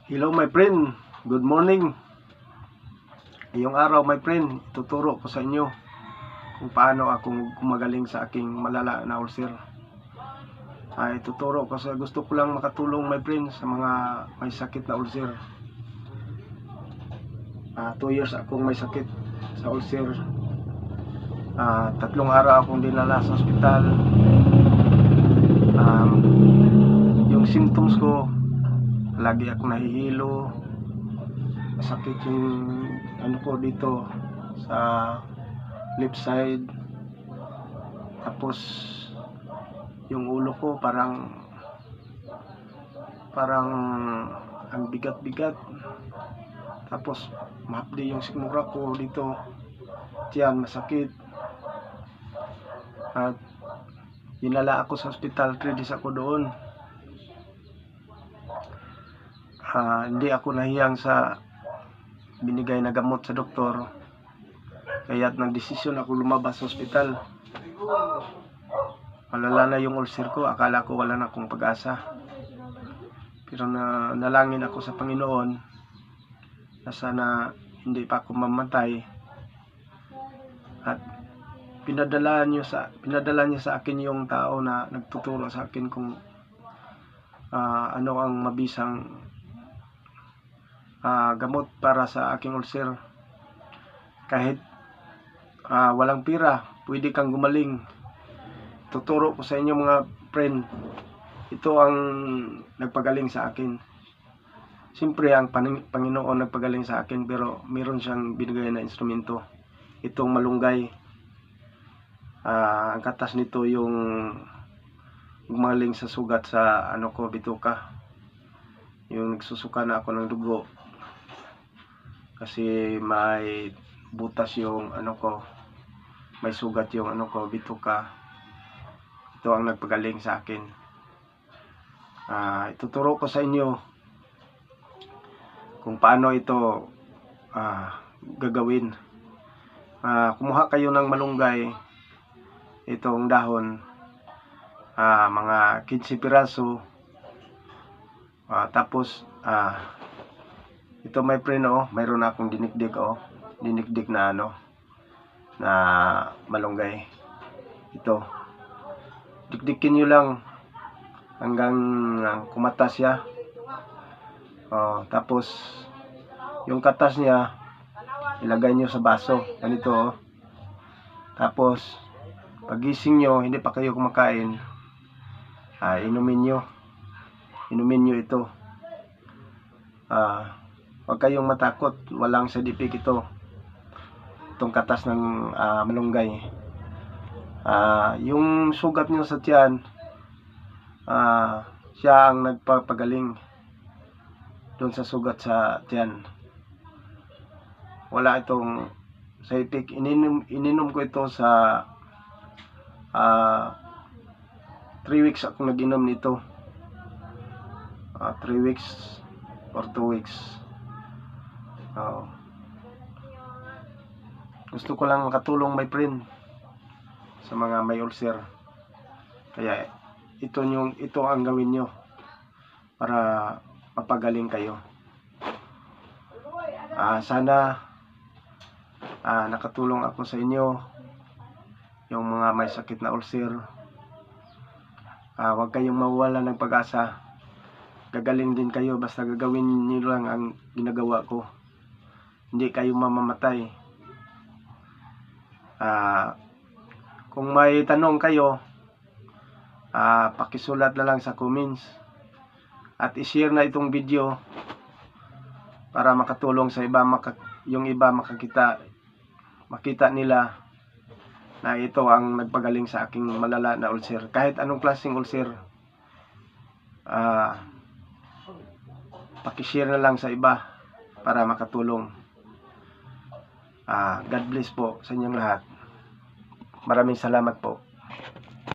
Hello my friend, good morning. Ngayong araw my friend, tuturo ko sa inyo kung paano akong gumagaling sa aking malala na ulcer. Tuturo ko sa gusto ko lang makatulong my friend sa mga may sakit na ulcer. 2 years akong may sakit sa ulcer. 3 araw akong dinala sa ospital. Yung symptoms ko, lagi akong nahihilo, masakit yung ano ko dito sa left side, tapos yung ulo ko parang ang bigat-bigat, tapos mahapdi yung sikmura ko dito, tiyan masakit. At dinala ako sa hospital, 3 days ako doon. Hindi ako nahiyang sa binigay na gamot sa doktor, kaya't nagdesisyon ako lumabas sa ospital. Malala na yung ulcer ko, akala ko wala na akong pag-asa, pero nalangin ako sa Panginoon na sana hindi pa ako mamatay, at pinadala niya sa akin yung tao na nagtuturo sa akin kung ano ang mabisang gamot para sa aking ulcer. Kahit walang pira, pwede kang gumaling. Tuturo ko sa inyo mga friend, ito ang nagpagaling sa akin. Siyempre ang Panginoon nagpagaling sa akin, pero meron siyang binigay na instrumento, itong malunggay. Ang katas nito yung gumaling sa sugat sa ano ko, bituka. Yung nagsusuka na ako ng dugo kasi may butas yung ano ko, may sugat yung ano ko, bituka. Ito ang nagpagaling sa akin. Ituturo ko sa inyo kung paano ito gagawin. Kumuha kayo ng malunggay, itong dahon, mga 15 piraso. Tapos ito my friend, mayroon akong dinikdik na na malunggay. Ito, dikdikin nyo lang hanggang kumatas siya. Tapos yung katas niya ilagay nyo sa baso, ganito. Tapos pagising nyo, hindi pa kayo kumakain, inumin nyo ito. Huwag kayong matakot, walang side effect itong katas ng malunggay. Yung sugat nyo sa tiyan, siya ang nagpapagaling doon sa sugat sa tiyan. Wala itong side effect. Ininom ko ito sa 3 weeks akong nag-inom nito. 3 weeks or 2 weeks. Gusto ko lang makatulong my friend sa mga may ulcer, kaya ito ang gawin nyo para mapagaling kayo. Sana nakatulong ako sa inyo, yung mga may sakit na ulcer. Huwag kayong mawala ng pag-asa, gagaling din kayo basta gagawin niyo lang ang ginagawa ko. Hindi kayo mamamatay. Kung may tanong kayo, pakisulat na lang sa comments, at i-share na itong video para makatulong sa iba, yung iba makita nila na ito ang nagpagaling sa aking malala na ulcer. Kahit anong klaseng ulcer, pakishare na lang sa iba para makatulong. God bless po sa inyong lahat. Maraming salamat po.